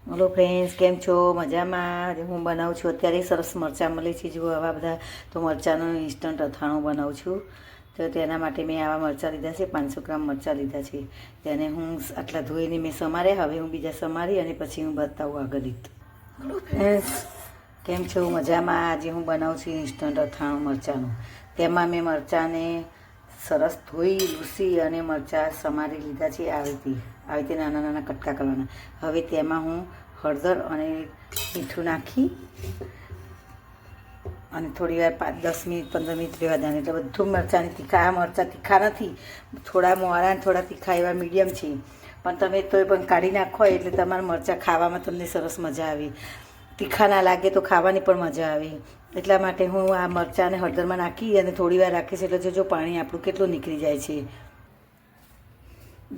Hello friends, કેમ છો? મજામાં? હું બનાવું છું અત્યારે સરસ મરચાં મળે છે. જુઓ આવા બધા, તો મરચાંનું ઇન્સ્ટન્ટ અથાણું બનાવું છું. તો તેના માટે મેં આવા મરચાં લીધા છે, 500 ગ્રામ મરચાં લીધા છે. તેને હું આટલા ધોઈને મેં સમાર્યા. હવે હું બીજા સમારી અને પછી હું બતાવું આગળ રીત. હલો ફ્રેન્ડ્સ, કેમ છો? મજામાં? આજે હું બનાવું છું ઇન્સ્ટન્ટ અથાણું મરચાંનું. તેમાં મેં મરચાંને સરસ ધોઈ લૂસી અને મરચાં સમારી લીધા છે. આવી રીતે નાના નાના કટકા કરવાના. હવે તેમાં હું હળદર અને મીઠું નાખી અને થોડી વાર 5-10 મિનિટ 15 મિનિટ રહેવા દેવાનું. એટલે બધું મરચાંની તીખા, આ મરચાં તીખા નથી, થોડા મોળા અને થોડા તીખા એવા મીડિયમ છે. પણ તમે તો પણ કાઢી નાખો એટલે તમારા મરચાં ખાવામાં તમને સરસ મજા આવે. તીખા ના લાગે તો ખાવાની પણ મજા આવે. એટલા માટે હું આ મરચાંને હળદરમાં નાખી અને થોડી વાર રાખીશ. એટલે જોજો પાણી આપણું કેટલું નીકળી જાય છે.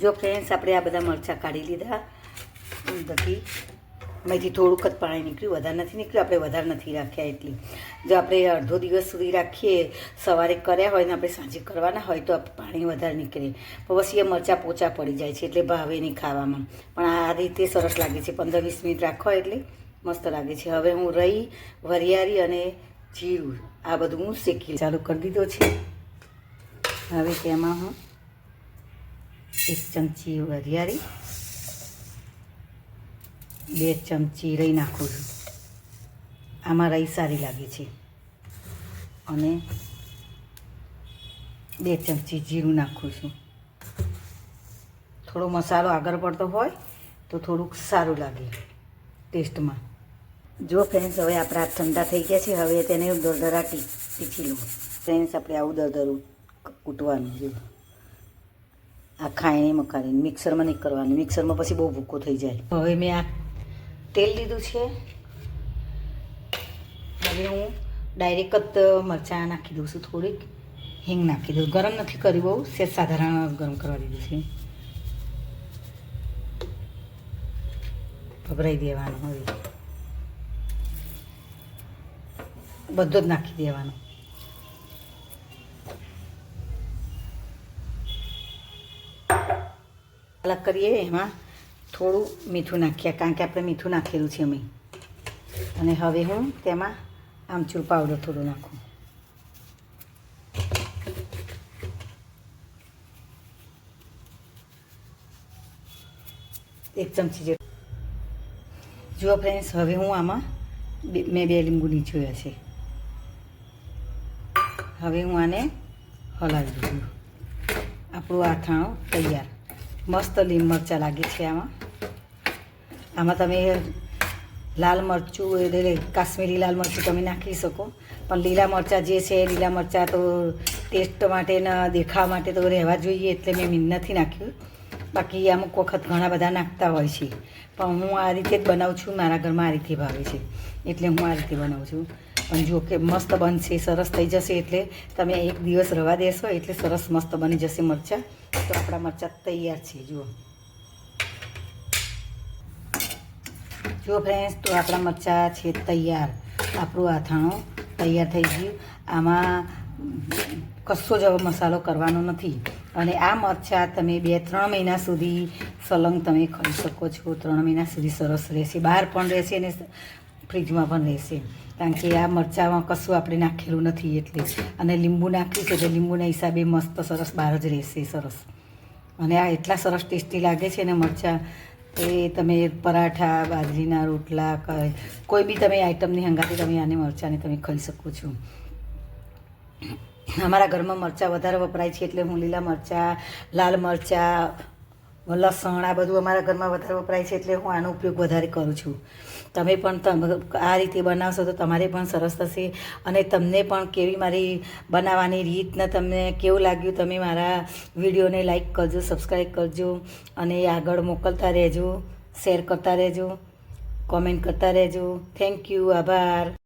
જો ફ્રેન્ડ્સ, આપણે આ બધા મરચાં કાઢી લીધા. બધી મેથી થોડુંક જ પાણી નીકળ્યું, વધારે નથી નીકળ્યું. આપણે વધારે નથી રાખ્યા. એટલી જો આપણે અડધો દિવસ સુધી રાખીએ, સવારે કર્યા હોય ને આપણે સાંજે કરવાના હોય તો પાણી વધારે નીકળે. પછી એ મરચાં પોચા પડી જાય છે, એટલે ભાવે નહીં ખાવામાં. પણ આ રીતે સરસ લાગે છે. 15-20 મિનિટ રાખો એટલે મસ્ત લાગે છે. હવે હું રહી, વરિયાળી અને જીરું આ બધું હું શેકી ચાલુ કરી દીધો છે. હવે તેમાં હું 1 ચમચી વરિયાળી, 2 ચમચી રહી નાખું છું. આમાં રહી સારી લાગે છે. અને 2 ચમચી જીરું નાખું છું. થોડો મસાલો આગળ પડતો હોય તો થોડુંક સારું લાગે ટેસ્ટમાં. જો ફ્રેન્ડ્સ, હવે આપણા ઠંડા થઈ ગયા છે. હવે તેને દરદરા પીસી લઉં. ફ્રેન્ડ્સ, આપણે આવું દરદરું કૂટવાનું. જો આ ખાયણી મકાની મિક્સરમાં નહીં કરવાનું. મિક્સરમાં પછી બહુ ભૂકો થઈ જાય. હવે મેં આ તેલ લીધું છે. હવે હું ડાયરેક્ટ જ મરચાં નાખી દઉં છું. થોડીક હિંગ નાખી દઉં. ગરમ નથી કરી, બહુ સેજ સાધારણ ગરમ કરવા દીધું છે. ભભરાઈ દેવાનું. હવે બધો જ નાખી દેવાનો. અલગ કરીએ, એમાં થોડું મીઠું નાખ્યા, કારણ કે આપણે મીઠું નાખેલું છે અમે. અને હવે હું તેમાં આમચૂર પાવડર થોડું નાખું. એક ચમચી જેટલું. જુઓ ફ્રેન્ડ્સ, હવે હું આમાં મેં 2 લીંબુ નીચોયા છે. હવે હું આને હલાવી દઉં. આપણું અથાણું તૈયાર. મસ્ત લીંબ મરચાં લાગે છે આમાં તમે લાલ મરચું એટલે કાશ્મીરી લાલ મરચું તમે નાખી શકો. પણ લીલા મરચાં જે છે, લીલા મરચાં તો ટેસ્ટ માટે ને દેખાવા માટે તો રહેવા જોઈએ, એટલે મેં નથી નાખ્યું. બાકી અમુક વખત ઘણા બધા નાખતા હોય છે. પણ હું આ રીતે જ બનાવું છું. મારા ઘરમાં આ રીતે ભાવે છે, એટલે હું આ રીતે બનાવું છું. પણ જો કે મસ્ત બનશે, સરસ થઈ જશે. એટલે તમે એક દિવસ રવા દેશો એટલે સરસ મસ્ત બની જશે મરચાં. તો આપણા મરચાં તૈયાર છે. જુઓ ફ્રેન્ડ્સ, તો આપણા મરચાં છે તૈયાર. આપણું અથાણું તૈયાર થઈ ગયું. આમાં કશો જ મસાલો કરવાનો નથી. અને આ મરચાં તમે 2-3 મહિના સુધી સલંગ તમે ખાઈ શકો છો. 3 મહિના સુધી સરસ રહેશે. બહાર પણ રહેશે અને ફ્રીજમાં પણ રહેશે. કારણ કે આ મરચાંમાં કશું આપણે નાખેલું નથી એટલે. અને લીંબુ નાખ્યું છે, એટલે લીંબુના હિસાબે મસ્ત સરસ બહાર જ રહેશે સરસ. અને આ એટલા સરસ ટેસ્ટી લાગે છે ને મરચાં, એ તમે પરાઠા, બાજરીના રોટલા, કોઈ બી તમે આઈટમની હંગાથી તમે આને મરચાંને તમે ખાઈ શકો છો. અમારા ઘરમાં મરચાં વધારે વપરાય છે, એટલે હું લીલા મરચાં, લાલ મરચાં, લસણ આ બધું અમારા ઘરમાં વધારે વપરાય છે, એટલે હું આનો ઉપયોગ વધારે કરું છું. તમે પણ આ રીતે બનાવશો તો તમારે પણ સરસ થશે. અને તમને પણ કેવી મારી બનાવવાની રીતને તમને કેવું લાગ્યું, તમે મારા વિડીયોને લાઈક કરજો, સબસ્ક્રાઈબ કરજો અને આગળ મોકલતા રહેજો, શેર કરતા રહેજો, કોમેન્ટ કરતા રહેજો. થેન્ક યુ, આભાર.